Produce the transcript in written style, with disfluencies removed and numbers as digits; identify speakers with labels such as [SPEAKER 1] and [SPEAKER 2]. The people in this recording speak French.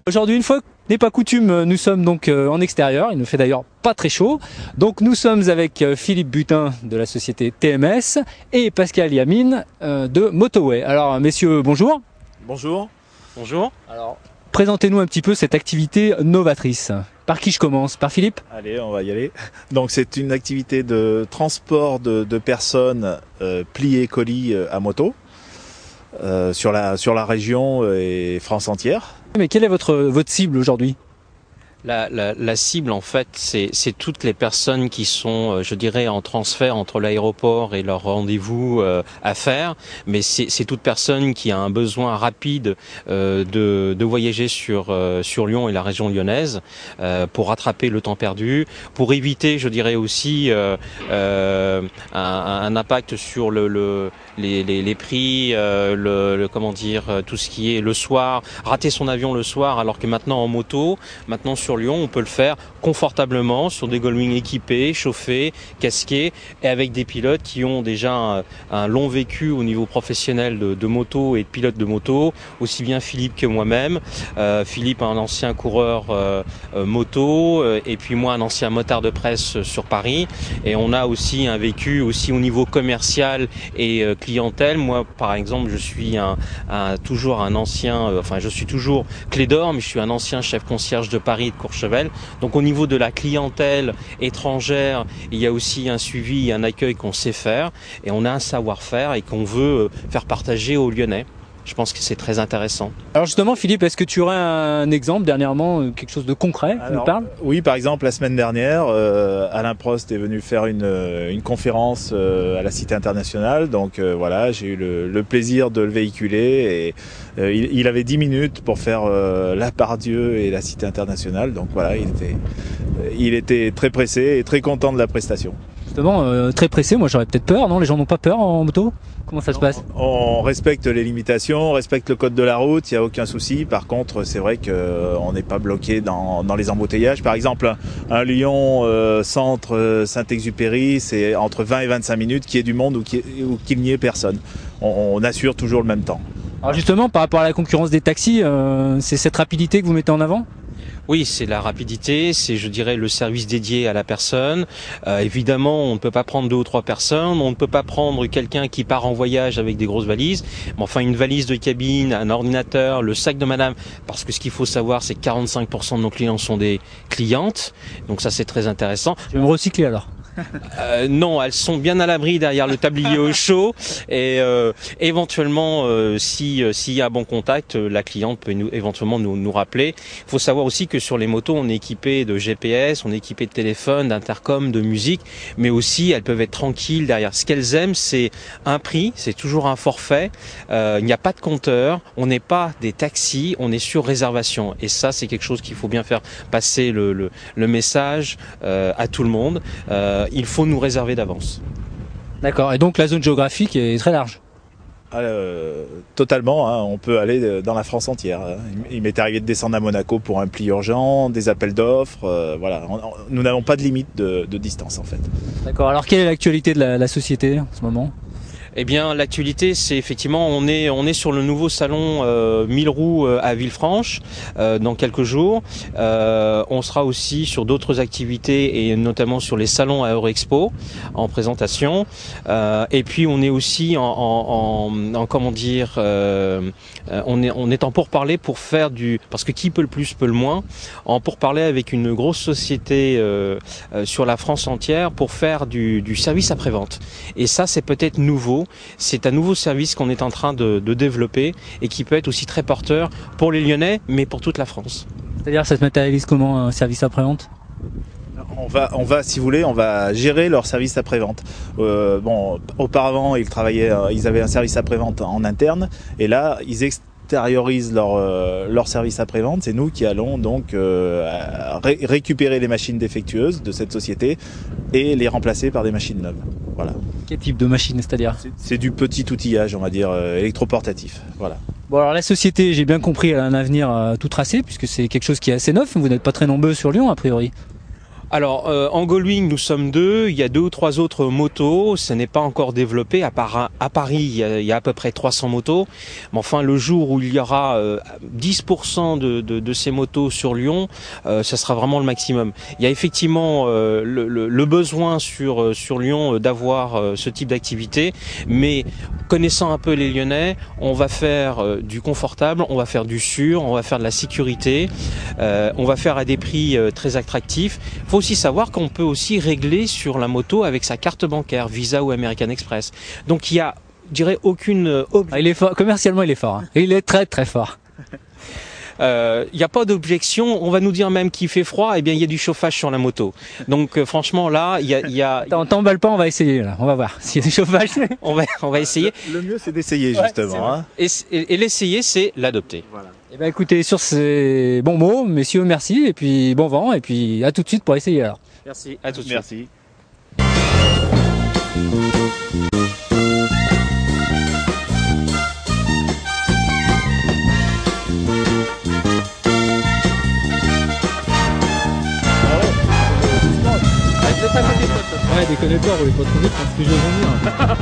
[SPEAKER 1] Aujourd'hui, une fois n'est pas coutume, nous sommes donc en extérieur, il ne fait d'ailleurs pas très chaud. Donc nous sommes avec Philippe Butin de la société TMS et Pascal Yamine de Motoway. Alors messieurs, bonjour.
[SPEAKER 2] Bonjour.
[SPEAKER 3] Bonjour.
[SPEAKER 1] Alors présentez-nous un petit peu cette activité novatrice. Par qui je commence? Par Philippe?
[SPEAKER 2] Allez, on va y aller. Donc c'est une activité de transport de personnes pliées colis à moto sur la région et France entière.
[SPEAKER 1] Mais quelle est votre cible aujourd'hui?
[SPEAKER 3] La cible, en fait, c'est toutes les personnes qui sont, je dirais, en transfert entre l'aéroport et leur rendez-vous à faire. Mais c'est toute personne qui a un besoin rapide de voyager sur Lyon et la région lyonnaise pour rattraper le temps perdu, pour éviter, je dirais aussi, un impact sur les prix, comment dire, tout ce qui est le soir, rater son avion le soir, alors que maintenant en moto, maintenant sur Lyon, on peut le faire confortablement sur des Goldwing équipés, chauffés, casqués et avec des pilotes qui ont déjà un long vécu au niveau professionnel de moto et de pilote de moto, aussi bien Philippe que moi-même. Philippe, un ancien coureur moto et puis moi un ancien motard de presse sur Paris, et on a aussi un vécu aussi au niveau commercial et clientèle. Moi par exemple je suis toujours un ancien, je suis toujours clé d'or, mais je suis un ancien chef concierge de Paris et de Courchevel. Donc au niveau de la clientèle étrangère, il y a aussi un suivi et un accueil qu'on sait faire, et on a un savoir-faire et qu'on veut faire partager aux Lyonnais. Je pense que c'est très intéressant.
[SPEAKER 1] Alors justement Philippe, est-ce que tu aurais un exemple dernièrement, quelque chose de concret qui nous parle?
[SPEAKER 2] Oui, par exemple la semaine dernière, Alain Prost est venu faire une conférence à la Cité internationale. Donc voilà, j'ai eu le plaisir de le véhiculer, et il avait 10 minutes pour faire la Part-Dieu et la Cité internationale. Donc voilà, il était très pressé et très content de la prestation.
[SPEAKER 1] Justement, très pressé, moi j'aurais peut-être peur, non? Les gens n'ont pas peur en moto? Comment ça se passe?
[SPEAKER 2] On respecte les limitations, on respecte le code de la route, il n'y a aucun souci. Par contre, c'est vrai qu'on n'est pas bloqué dans les embouteillages. Par exemple, un Lyon centre Saint-Exupéry, c'est entre 20 et 25 minutes, qu'il y ait du monde ou qu'il n'y ait personne. On assure toujours le même temps.
[SPEAKER 1] Alors justement, par rapport à la concurrence des taxis, c'est cette rapidité que vous mettez en avant?
[SPEAKER 3] Oui, c'est la rapidité, c'est, je dirais, le service dédié à la personne. Évidemment, on ne peut pas prendre 2 ou 3 personnes, on ne peut pas prendre quelqu'un qui part en voyage avec des grosses valises, mais enfin une valise de cabine, un ordinateur, le sac de madame, parce que ce qu'il faut savoir, c'est que 45% de nos clients sont des clientes, donc ça c'est très intéressant.
[SPEAKER 1] Je vais me recycler alors.
[SPEAKER 3] Non, elles sont bien à l'abri derrière le tablier au chaud, et éventuellement, s'il y a bon contact, la cliente peut éventuellement nous rappeler. Il faut savoir aussi que sur les motos, on est équipé de GPS, on est équipé de téléphone, d'intercom, de musique, mais aussi elles peuvent être tranquilles derrière. Ce qu'elles aiment, c'est un prix, c'est toujours un forfait. Il n'y a pas de compteur, on n'est pas des taxis, on est sur réservation, et ça c'est quelque chose qu'il faut bien faire passer le message à tout le monde. Il faut nous réserver d'avance.
[SPEAKER 1] D'accord, et donc la zone géographique est très large?
[SPEAKER 2] Totalement, hein, on peut aller dans la France entière. Il m'est arrivé de descendre à Monaco pour un pli urgent, des appels d'offres, voilà. Nous n'avons pas de limite de distance en fait.
[SPEAKER 1] D'accord, alors quelle est l'actualité de la société en ce moment?
[SPEAKER 3] Eh bien, l'actualité, c'est effectivement, on est sur le nouveau salon 1000 roues à Villefranche dans quelques jours. On sera aussi sur d'autres activités, et notamment sur les salons à Eurexpo en présentation. Et puis, on est aussi comment dire, on est en pourparlers pour faire parce que qui peut le plus peut le moins, en pourparlers avec une grosse société sur la France entière pour faire du service après-vente. Et ça, c'est peut-être nouveau. C'est un nouveau service qu'on est en train de développer, et qui peut être aussi très porteur pour les Lyonnais, mais pour toute la France.
[SPEAKER 1] C'est-à-dire, ça se matérialise comment, un service après-vente?
[SPEAKER 2] On va, si vous voulez, on va gérer leur service après-vente. Auparavant, ils avaient un service après-vente en interne, et là, extériorisent leur service après-vente. C'est nous qui allons donc récupérer les machines défectueuses de cette société et les remplacer par des machines neuves. Voilà.
[SPEAKER 1] Quel type de machine, c'est-à-dire?
[SPEAKER 2] C'est du petit outillage, on va dire, électroportatif. Voilà.
[SPEAKER 1] Bon, alors la société, j'ai bien compris, elle a un avenir tout tracé, puisque c'est quelque chose qui est assez neuf. Vous n'êtes pas très nombreux sur Lyon, a priori.
[SPEAKER 3] Alors, en Goldwing, nous sommes 2. Il y a 2 ou 3 autres motos. Ce n'est pas encore développé. À Paris, il y a à peu près 300 motos. Mais enfin, le jour où il y aura 10% de ces motos sur Lyon, ça sera vraiment le maximum. Il y a effectivement le besoin sur Lyon d'avoir ce type d'activité. Mais connaissant un peu les Lyonnais, on va faire du confortable, on va faire du sûr, on va faire de la sécurité, on va faire à des prix très attractifs. Il faut aussi savoir qu'on peut aussi régler sur la moto avec sa carte bancaire, Visa ou American Express. Donc il y a, je dirais, aucune...
[SPEAKER 1] Il est fort, commercialement il est fort, hein. Et il est très très fort.
[SPEAKER 3] Il n'y a pas d'objection. On va nous dire même qu'il fait froid, eh bien il y a du chauffage sur la moto. Donc franchement là, il y a...
[SPEAKER 1] T'emballes pas, on va essayer là. On va voir s'il y a du chauffage.
[SPEAKER 3] on va essayer.
[SPEAKER 2] Le mieux c'est d'essayer justement. Hein.
[SPEAKER 3] Et l'essayer, c'est l'adopter. Voilà.
[SPEAKER 1] Eh ben écoutez, sur ces bons mots, messieurs, merci, et puis bon vent, et puis à tout de suite pour essayer alors.
[SPEAKER 3] Merci, à tout de suite.
[SPEAKER 2] Merci.
[SPEAKER 1] Ouais, déconnez pas, roulez pas trop vite parce que je vais vomir.